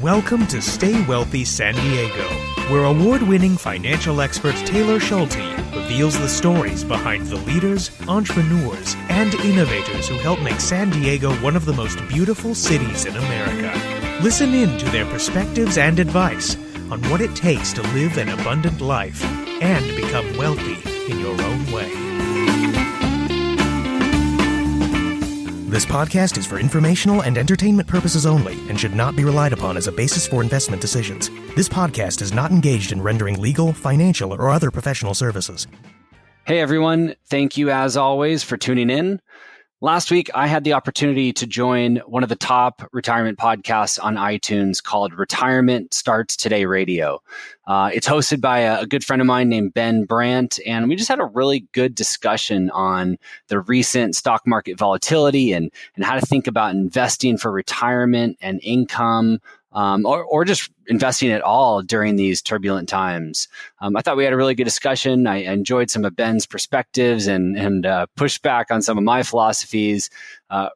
Welcome to Stay Wealthy San Diego, where award-winning financial expert Taylor Schulte reveals the stories behind the leaders, entrepreneurs, and innovators who help make San Diego one of the most beautiful cities in America. Listen in to their perspectives and advice on what it takes to live an abundant life and become wealthy in your own way. This podcast is for informational and entertainment purposes only and should not be relied upon as a basis for investment decisions. This podcast is not engaged in rendering legal, financial, or other professional services. Hey everyone, thank you as always for tuning in. Last week, I had the opportunity to join one of the top retirement podcasts on iTunes called Retirement Starts Today Radio. It's hosted by a good friend of mine named Ben Brandt, and we just had a really good discussion on the recent stock market volatility and how to think about investing for retirement and income, or just investing at all during these turbulent times. I thought we had a really good discussion. I enjoyed some of Ben's perspectives and pushed back on some of my philosophies.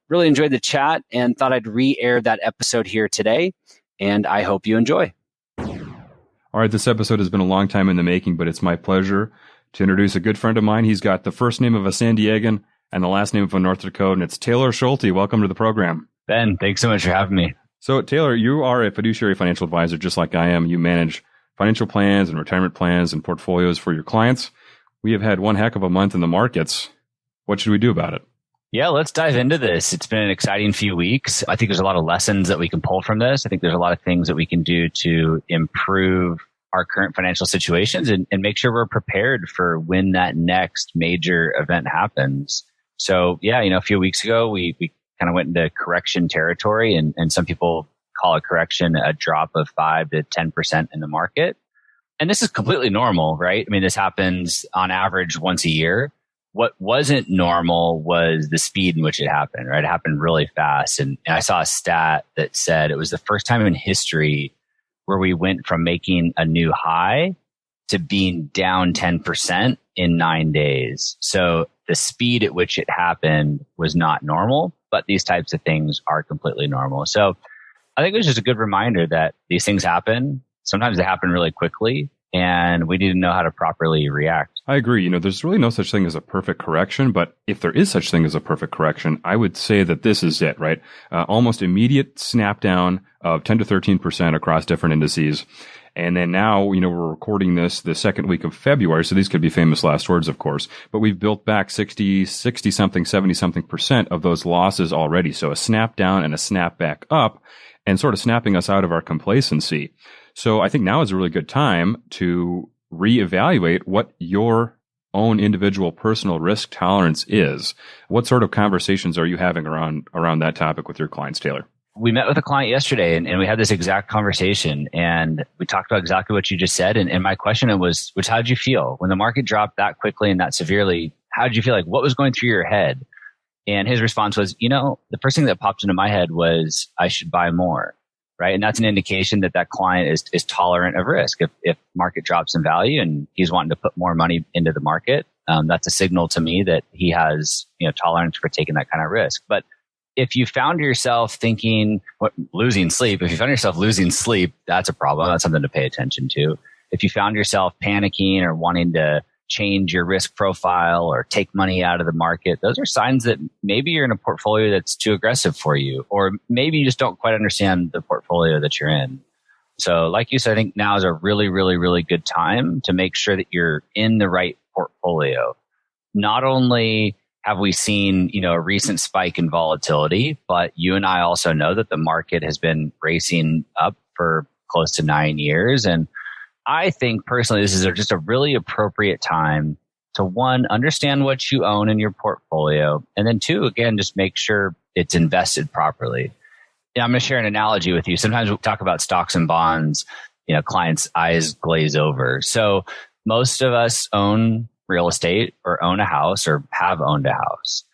Really enjoyed the chat and thought I'd re-air that episode here today. And I hope you enjoy. All right, this episode has been a long time in the making, but it's my pleasure to introduce a good friend of mine. He's got the first name of a San Diegan and the last name of a North Dakotan, and it's Taylor Schulte. Welcome to the program. Ben, thanks so much for having me. So, Taylor, you are a fiduciary financial advisor just like I am. You manage financial plans and retirement plans and portfolios for your clients. We have had one heck of a month in the markets. What should we do about it? Yeah, let's dive into this. It's been an exciting few weeks. I think there's a lot of lessons that we can pull from this. I think there's a lot of things that we can do to improve our current financial situations and make sure we're prepared for when that next major event happens. So, yeah, a few weeks ago, we kind of went into correction territory, and some people call a correction a drop of 5 to 10% in the market. And this is completely normal, right? I mean, this happens on average once a year. What wasn't normal was the speed in which it happened, right? It happened really fast. And I saw a stat that said it was the first time in history where we went from making a new high to being down 10% in 9 days. So the speed at which it happened was not normal, but these types of things are completely normal. So I think it was just a good reminder that these things happen. Sometimes they happen really quickly, and we need to know how to properly react. I agree. There's really no such thing as a perfect correction, but if there is such thing as a perfect correction, I would say that this is it, right? Almost immediate snap down of 10 to 13% across different indices. And then now, we're recording this the second week of February, so these could be famous last words, of course, but we've built back 60-something, 70-something% of those losses already. So a snap down and a snap back up and sort of snapping us out of our complacency. So I think now is a really good time to reevaluate what your own individual personal risk tolerance is. What sort of conversations are you having around that topic with your clients, Taylor? We met with a client yesterday and we had this exact conversation, and we talked about exactly what you just said. And my question was how did you feel when the market dropped that quickly and that severely? How did you feel? Like, what was going through your head? And his response was, the first thing that popped into my head was I should buy more, right? And that's an indication that client is tolerant of risk. If market drops in value and he's wanting to put more money into the market, that's a signal to me that he has, tolerance for taking that kind of risk. But if you found yourself losing sleep, that's a problem. That's something to pay attention to. If you found yourself panicking or wanting to change your risk profile or take money out of the market, those are signs that maybe you're in a portfolio that's too aggressive for you, or maybe you just don't quite understand the portfolio that you're in. So like you said, I think now is a really, really, really good time to make sure that you're in the right portfolio. Not only have we seen, a recent spike in volatility, but you and I also know that the market has been racing up for close to 9 years. And I think personally, this is just a really appropriate time to, one, understand what you own in your portfolio. And then two, again, just make sure it's invested properly. I'm going to share an analogy with you. Sometimes we talk about stocks and bonds, clients' eyes glaze over. So most of us own real estate or own a house or have owned a house.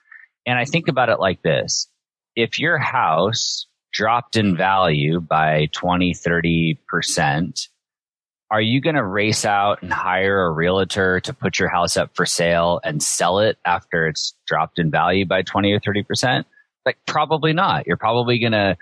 And I think about it like this. If your house dropped in value by 20, 30%, are you going to race out and hire a realtor to put your house up for sale and sell it after it's dropped in value by 20 or 30%? Like, probably not. You're probably going to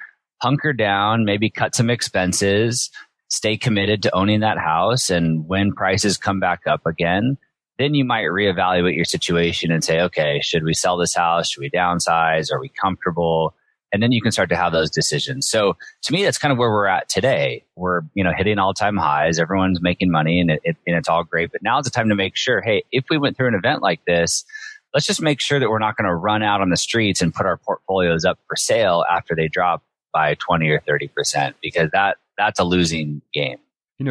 hunker down, maybe cut some expenses, stay committed to owning that house. And when prices come back up again, then you might reevaluate your situation and say, okay, should we sell this house? Should we downsize? Are we comfortable? And then you can start to have those decisions. So to me, that's kind of where we're at today. We're, hitting all-time highs. Everyone's making money and it's all great. But now is the time to make sure, hey, if we went through an event like this, let's just make sure that we're not going to run out on the streets and put our portfolios up for sale after they drop by 20 or 30%, because that's a losing game.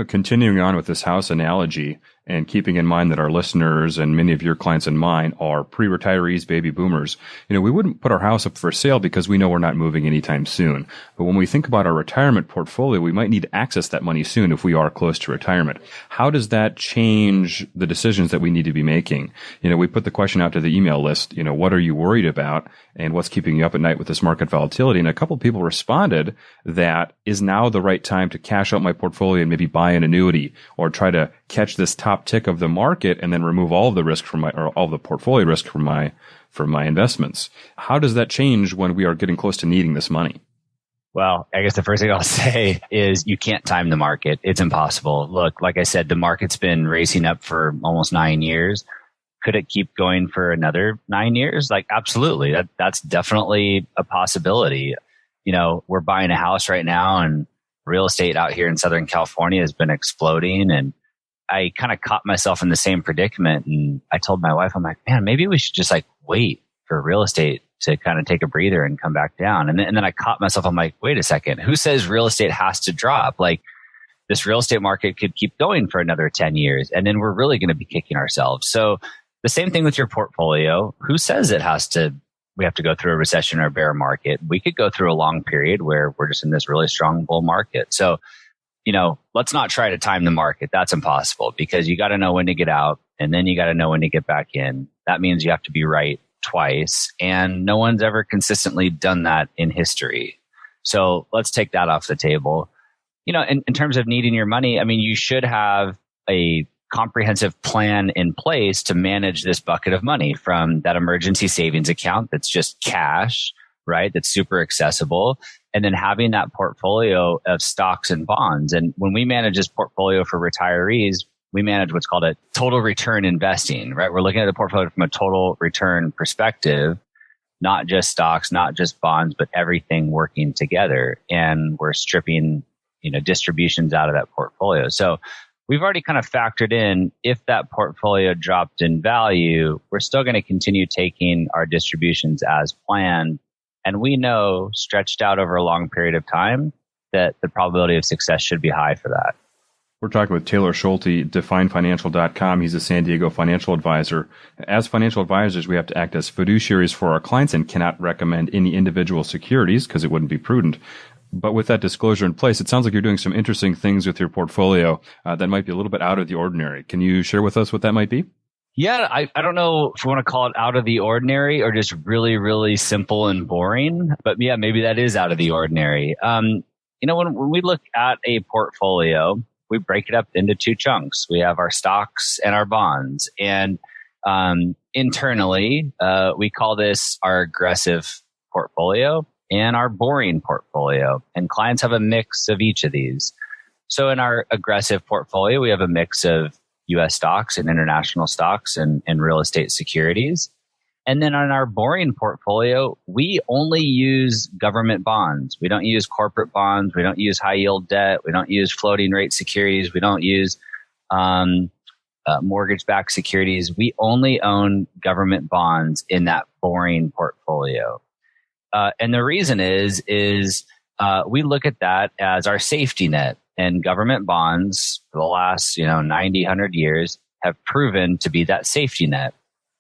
Continuing on with this house analogy and keeping in mind that our listeners and many of your clients and mine are pre-retirees, baby boomers, we wouldn't put our house up for sale because we know we're not moving anytime soon. But when we think about our retirement portfolio, we might need to access that money soon if we are close to retirement. How does that change the decisions that we need to be making? We put the question out to the email list, what are you worried about and what's keeping you up at night with this market volatility? And a couple of people responded that is now the right time to cash out my portfolio and maybe buy an annuity or try to catch this top tick of the market and then remove all of the risk or all of the portfolio risk from my investments. How does that change when we are getting close to needing this money? Well, I guess the first thing I'll say is you can't time the market. It's impossible. Look, like I said, the market's been racing up for almost 9 years. Could it keep going for another 9 years? Absolutely. That's definitely a possibility. We're buying a house right now and real estate out here in Southern California has been exploding, and I kind of caught myself in the same predicament. And I told my wife, I'm like, man, maybe we should just wait for real estate to kind of take a breather and come back down. And then I caught myself. I'm like, wait a second, who says real estate has to drop? This real estate market could keep going for another 10 years. And then we're really going to be kicking ourselves. So the same thing with your portfolio. Who says we have to go through a recession or a bear market? We could go through a long period where we're just in this really strong bull market. So, let's not try to time the market. That's impossible because you got to know when to get out and then you got to know when to get back in. That means you have to be right twice. And no one's ever consistently done that in history. So let's take that off the table. In terms of needing your money, you should have a comprehensive plan in place to manage this bucket of money, from that emergency savings account that's just cash, right? That's super accessible. And then having that portfolio of stocks and bonds. And when we manage this portfolio for retirees, we manage what's called a total return investing, right? We're looking at the portfolio from a total return perspective, not just stocks, not just bonds, but everything working together. And we're stripping, distributions out of that portfolio. So we've already kind of factored in, if that portfolio dropped in value, we're still going to continue taking our distributions as planned. And we know, stretched out over a long period of time, that the probability of success should be high for that. We're talking with Taylor Schulte, definefinancial.com. He's a San Diego financial advisor. As financial advisors, we have to act as fiduciaries for our clients and cannot recommend any individual securities because it wouldn't be prudent. But with that disclosure in place, it sounds like you're doing some interesting things with your portfolio that might be a little bit out of the ordinary. Can you share with us what that might be? Yeah, I don't know if you want to call it out of the ordinary or just really, really simple and boring. But yeah, maybe that is out of the ordinary. When we look at a portfolio, we break it up into two chunks. We have our stocks and our bonds. And internally, we call this our aggressive portfolio and our boring portfolio. And clients have a mix of each of these. So in our aggressive portfolio, we have a mix of U.S. stocks and international stocks and real estate securities. And then on our boring portfolio, we only use government bonds. We don't use corporate bonds. We don't use high yield debt. We don't use floating rate securities. We don't use mortgage-backed securities. We only own government bonds in that boring portfolio. And the reason is we look at that as our safety net. And government bonds for the last 90, 100 years have proven to be that safety net.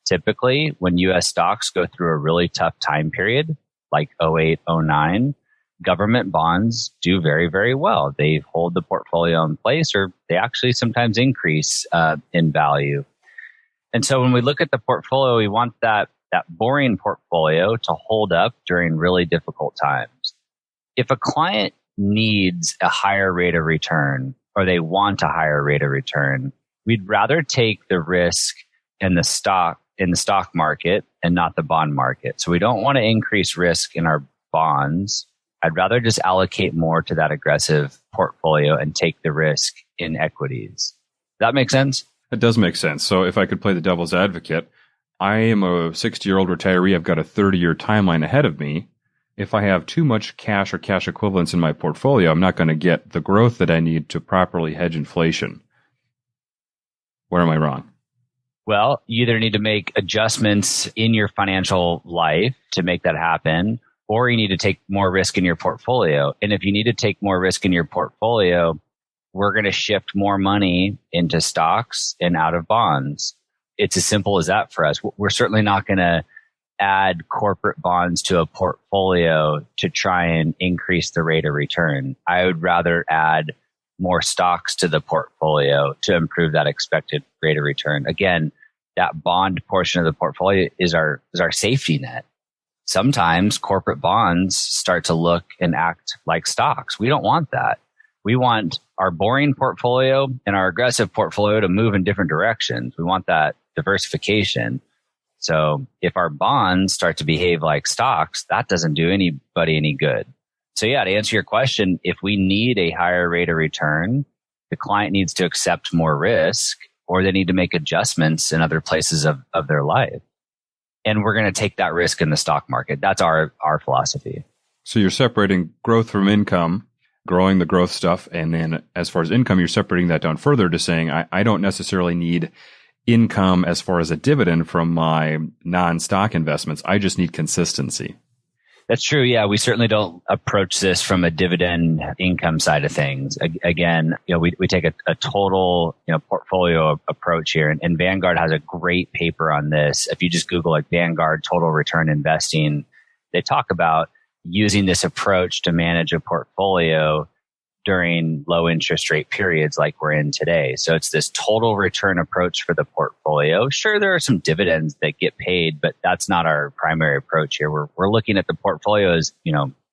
Typically, when U.S. stocks go through a really tough time period, like 08, 09, government bonds do very, very well. They hold the portfolio in place, or they actually sometimes increase in value. And so when we look at the portfolio, we want that boring portfolio to hold up during really difficult times. If a client needs a higher rate of return, or they want a higher rate of return, we'd rather take the risk in the stock market and not the bond market. So we don't want to increase risk in our bonds I'd rather just allocate more to that aggressive portfolio and take the risk in equities. Does that make sense? It does make sense. So if I could play the devil's advocate, I am a 60-year-old retiree. I've got a 30-year timeline ahead of me. If I have too much cash or cash equivalents in my portfolio, I'm not going to get the growth that I need to properly hedge inflation. Where am I wrong? Well, you either need to make adjustments in your financial life to make that happen, or you need to take more risk in your portfolio. And if you need to take more risk in your portfolio, we're going to shift more money into stocks and out of bonds. It's as simple as that for us. We're certainly not going to add corporate bonds to a portfolio to try and increase the rate of return. I would rather add more stocks to the portfolio to improve that expected rate of return. Again, that bond portion of the portfolio is our safety net. Sometimes corporate bonds start to look and act like stocks. We don't want that. We want our boring portfolio and our aggressive portfolio to move in different directions. We want that diversification. So if our bonds start to behave like stocks, that doesn't do anybody any good. So yeah, to answer your question, if we need a higher rate of return, the client needs to accept more risk, or they need to make adjustments in other places of their life. And we're going to take that risk in the stock market. That's our philosophy. So you're separating growth from income, growing the growth stuff. And then as far as income, you're separating that down further to saying, I don't necessarily need income as far as a dividend from my non-stock investments. I just need consistency. That's true. Yeah, we certainly don't approach this from a dividend income side of things. Again, we take a total portfolio approach here, and Vanguard has a great paper on this. If you just Google like Vanguard total return investing, they talk about using this approach to manage a portfolio during low interest rate periods like we're in today. So it's this total return approach for the portfolio. Sure, there are some dividends that get paid, but that's not our primary approach here. We're looking at the portfolio as,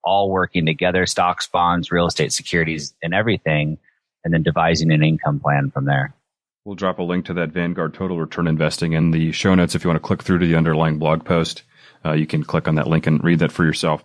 all working together, stocks, bonds, real estate, securities, and everything, and then devising an income plan from there. We'll drop a link to that Vanguard total return investing in the show notes. If you want to click through to the underlying blog post, you can click on that link and read that for yourself.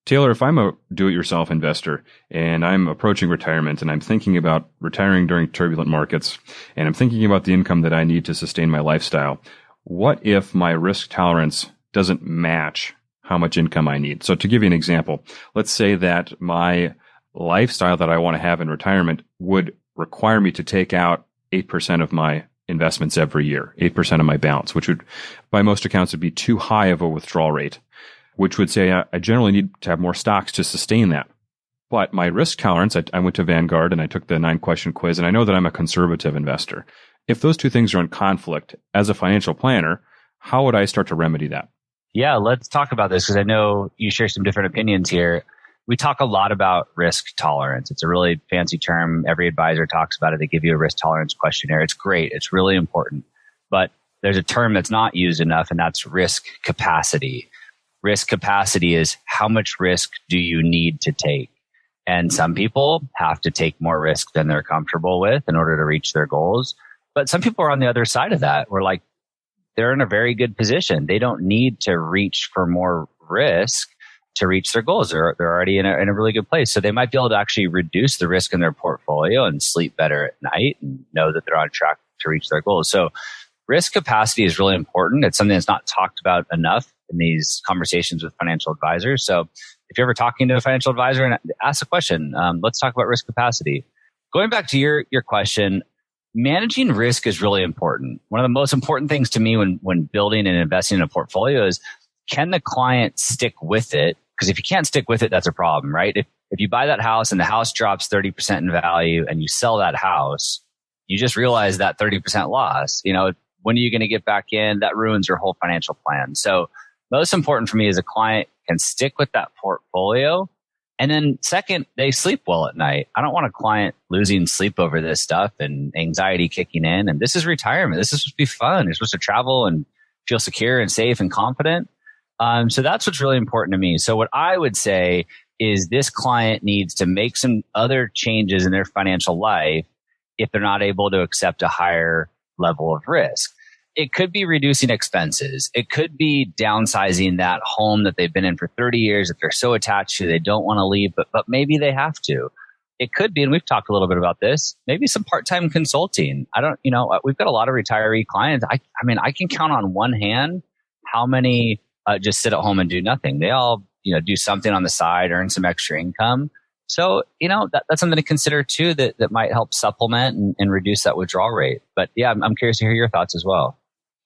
Taylor, if I'm a do-it-yourself investor and I'm approaching retirement and I'm thinking about retiring during turbulent markets and I'm thinking about the income that I need to sustain my lifestyle, what if my risk tolerance doesn't match how much income I need? So to give you an example, let's say that my lifestyle that I want to have in retirement would require me to take out 8% of my investments every year, 8% of my balance, which would, by most accounts, would be too high of a withdrawal rate, which would say I generally need to have more stocks to sustain that. But my risk tolerance, I went to Vanguard and I took the 9-question quiz, and I know that I'm a conservative investor. If those two things are in conflict, as a financial planner, how would I start to remedy that? Yeah, let's talk about this because I know you share some different opinions here. We talk a lot about risk tolerance. It's a really fancy term. Every advisor talks about it. They give you a risk tolerance questionnaire. It's great. It's really important. But there's a term that's not used enough, and that's risk capacity. Risk capacity is how much risk do you need to take? And some people have to take more risk than they're comfortable with in order to reach their goals. But some people are on the other side of that. We're like, they're in a very good position. They don't need to reach for more risk to reach their goals. They're already in a really good place. So they might be able to actually reduce the risk in their portfolio and sleep better at night and know that they're on track to reach their goals. So risk capacity is really important. It's something that's not talked about enough in these conversations with financial advisors. So if you're ever talking to a financial advisor and ask a question, let's talk about risk capacity. Going back to your question, managing risk is really important. One of the most important things to me when building and investing in a portfolio is, can the client stick with it? Because if you can't stick with it, that's a problem, right? If you buy that house and the house drops 30% in value and you sell that house, you just realize that 30% loss. When are you going to get back in? That ruins your whole financial plan. So most important for me is a client can stick with that portfolio. And then second, they sleep well at night. I don't want a client losing sleep over this stuff and anxiety kicking in. And this is retirement. This is supposed to be fun. You're supposed to travel and feel secure and safe and confident. So that's what's really important to me. So what I would say is this client needs to make some other changes in their financial life if they're not able to accept a higher level of risk. it could be reducing expenses. It could be downsizing that home that they've been in for 30 years that they're so attached to, they don't want to leave, but maybe they have to. It could be, and we've talked a little bit about this, maybe some part-time consulting. We've got a lot of retiree clients. I mean, I can count on one hand how many just sit at home and do nothing. They all, do something on the side, earn some extra income. So, that's something to consider too, that might help supplement and reduce that withdrawal rate. But yeah, I'm curious to hear your thoughts as well.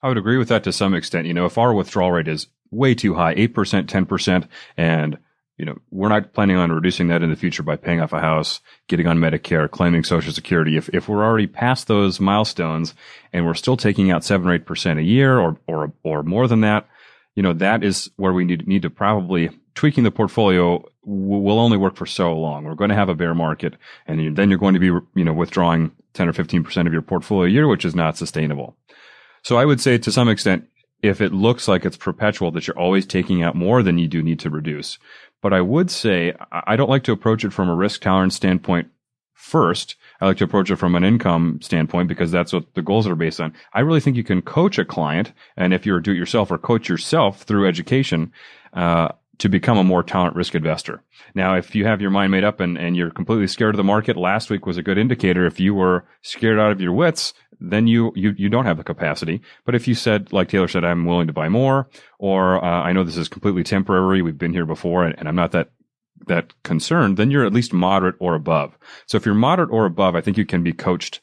I would agree with that to some extent. If our withdrawal rate is way too high, 8%, 10%, and we're not planning on reducing that in the future by paying off a house, getting on Medicare, claiming Social Security. If we're already past those milestones and we're still taking out 7 or 8% a year or more than that, that is where we need to probably tweaking the portfolio will only work for so long. We're going to have a bear market, and then you're going to be, withdrawing 10 or 15% of your portfolio a year, which is not sustainable. So I would say to some extent, if it looks like it's perpetual, that you're always taking out more, then you do need to reduce. But I would say I don't like to approach it from a risk tolerance standpoint first. I like to approach it from an income standpoint because that's what the goals are based on. I really think you can coach a client, and if you're a do-it-yourself, or coach yourself through education, to become a more tolerant risk investor. Now, if you have your mind made up and you're completely scared of the market, last week was a good indicator. If you were scared out of your wits, then you don't have the capacity. But if you said, like Taylor said, I'm willing to buy more, or I know this is completely temporary, we've been here before, and I'm not that concerned, then you're at least moderate or above. So if you're moderate or above, I think you can be coached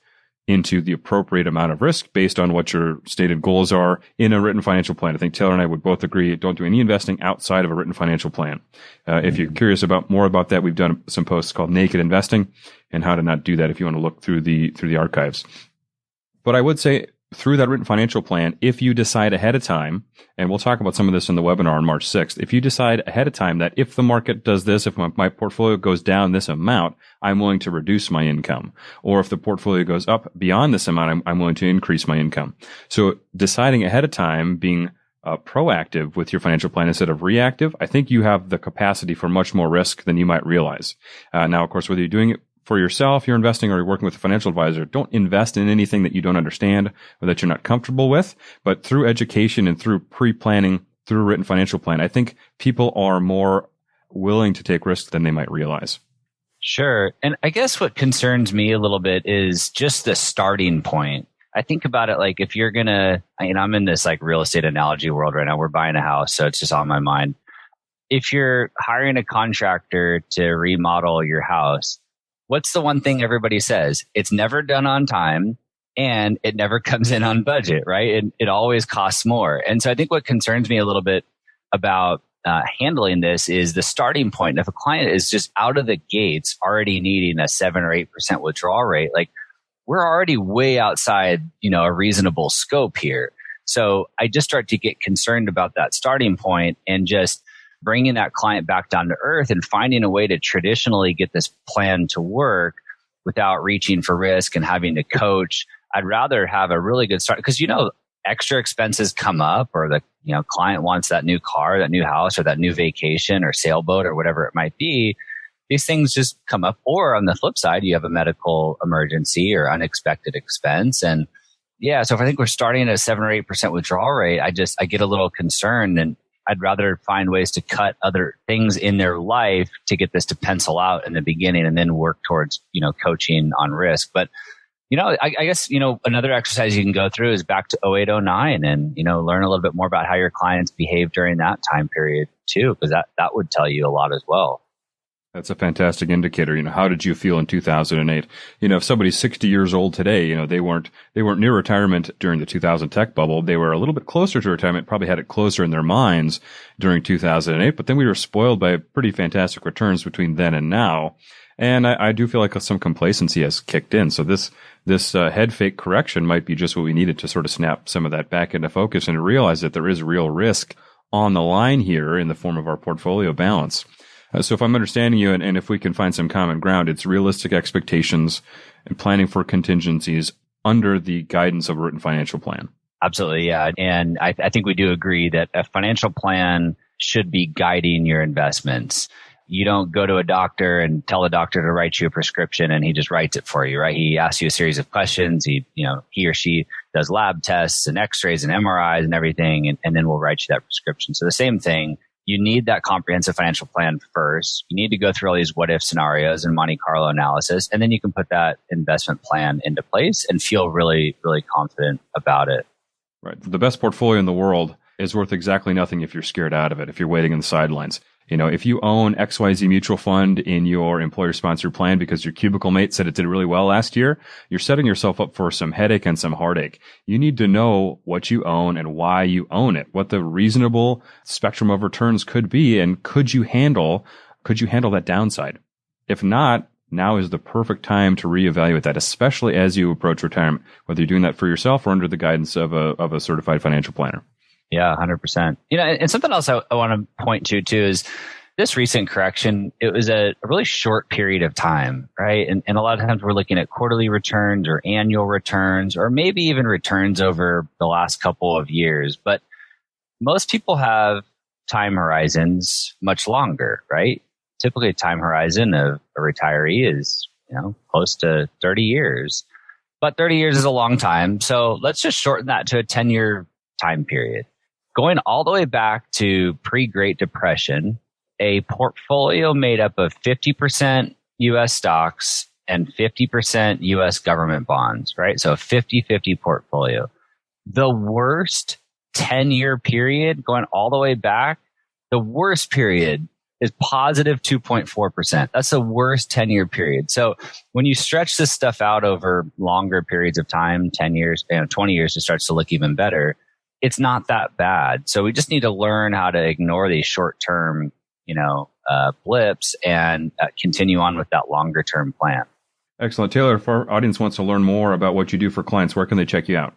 into the appropriate amount of risk based on what your stated goals are in a written financial plan. I think Taylor and I would both agree, don't do any investing outside of a written financial plan. If you're curious more about that, we've done some posts called Naked Investing and how to not do that if you want to look through the archives. But I would say through that written financial plan, if you decide ahead of time, and we'll talk about some of this in the webinar on March 6th, if you decide ahead of time that if the market does this, if my portfolio goes down this amount, I'm willing to reduce my income. Or if the portfolio goes up beyond this amount, I'm willing to increase my income. So deciding ahead of time, being proactive with your financial plan instead of reactive, I think you have the capacity for much more risk than you might realize. Now, of course, whether you're doing it for yourself, you're investing, or you're working with a financial advisor, don't invest in anything that you don't understand or that you're not comfortable with. But through education and through pre-planning, through a written financial plan, I think people are more willing to take risks than they might realize. Sure. And I guess what concerns me a little bit is just the starting point. I think about it like if you're going to, I'm in this like real estate analogy world right now. We're buying a house, so it's just on my mind. If you're hiring a contractor to remodel your house, what's the one thing everybody says? It's never done on time and it never comes in on budget, right? It always costs more. And so I think what concerns me a little bit about handling this is the starting point. If a client is just out of the gates already needing a 7 or 8% withdrawal rate, like we're already way outside, a reasonable scope here. So I just start to get concerned about that starting point and just bringing that client back down to earth and finding a way to traditionally get this plan to work without reaching for risk and having to coach. I'd rather have a really good start because, extra expenses come up, or the client wants that new car, that new house, or that new vacation or sailboat or whatever it might be. These things just come up. Or on the flip side, you have a medical emergency or unexpected expense. And yeah, so if I think we're starting at a 7 or 8% withdrawal rate, I get a little concerned, and I'd rather find ways to cut other things in their life to get this to pencil out in the beginning and then work towards, coaching on risk. But, I guess, another exercise you can go through is back to 08, 09 and, learn a little bit more about how your clients behave during that time period too, because that would tell you a lot as well. That's a fantastic indicator. How did you feel in 2008? If somebody's 60 years old today, they weren't near retirement during the 2000 tech bubble. They were a little bit closer to retirement, probably had it closer in their minds during 2008. But then we were spoiled by pretty fantastic returns between then and now. And I do feel like some complacency has kicked in. So this head fake correction might be just what we needed to sort of snap some of that back into focus and realize that there is real risk on the line here in the form of our portfolio balance. So if I'm understanding you, and if we can find some common ground, it's realistic expectations and planning for contingencies under the guidance of a written financial plan. Absolutely, yeah. And I think we do agree that a financial plan should be guiding your investments. You don't go to a doctor and tell the doctor to write you a prescription and he just writes it for you, right? He asks you a series of questions. He or she does lab tests and x-rays and MRIs and everything. And then we'll write you that prescription. So the same thing, you need that comprehensive financial plan first. You need to go through all these what if scenarios and Monte Carlo analysis. And then you can put that investment plan into place and feel really, really confident about it. Right. The best portfolio in the world is worth exactly nothing if you're scared out of it, if you're waiting in the sidelines. If you own XYZ mutual fund in your employer-sponsored plan because your cubicle mate said it did really well last year, you're setting yourself up for some headache and some heartache. You need to know what you own and why you own it, what the reasonable spectrum of returns could be, and could you handle that downside? If not, now is the perfect time to reevaluate that, especially as you approach retirement, whether you're doing that for yourself or under the guidance of a certified financial planner. Yeah, 100%. And something else I want to point to too is this recent correction. It was a really short period of time, right? And a lot of times we're looking at quarterly returns or annual returns, or maybe even returns over the last couple of years. But most people have time horizons much longer, right? Typically, a time horizon of a retiree is, close to 30 years. But 30 years is a long time. So let's just shorten that to a 10-year time period. Going all the way back to pre-Great Depression, a portfolio made up of 50% U.S. stocks and 50% U.S. government bonds, right? So a 50-50 portfolio. The worst 10-year period, going all the way back, the worst period is positive 2.4%. That's the worst 10-year period. So when you stretch this stuff out over longer periods of time, 10 years, 20 years, it starts to look even better. It's not that bad. So we just need to learn how to ignore these short-term, blips and continue on with that longer-term plan. Excellent. Taylor, if our audience wants to learn more about what you do for clients, where can they check you out?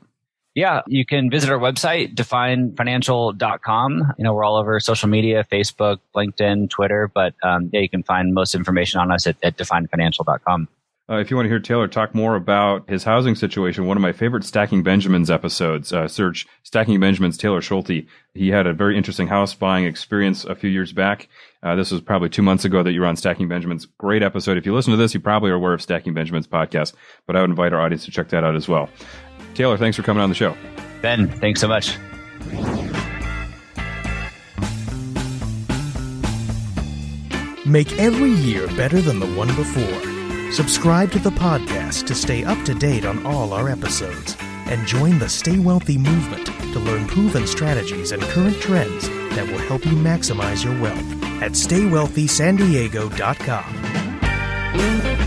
Yeah, you can visit our website, definefinancial.com. We're all over social media, Facebook, LinkedIn, Twitter, but you can find most information on us at definefinancial.com. If you want to hear Taylor talk more about his housing situation, one of my favorite Stacking Benjamins episodes, search Stacking Benjamins Taylor Schulte. He had a very interesting house buying experience a few years back. This was probably 2 months ago that you were on Stacking Benjamins. Great episode. If you listen to this, you probably are aware of Stacking Benjamins podcast, but I would invite our audience to check that out as well. Taylor, thanks for coming on the show. Ben, thanks so much. Make every year better than the one before. Subscribe to the podcast to stay up to date on all our episodes, and join the Stay Wealthy movement to learn proven strategies and current trends that will help you maximize your wealth at StayWealthySanDiego.com.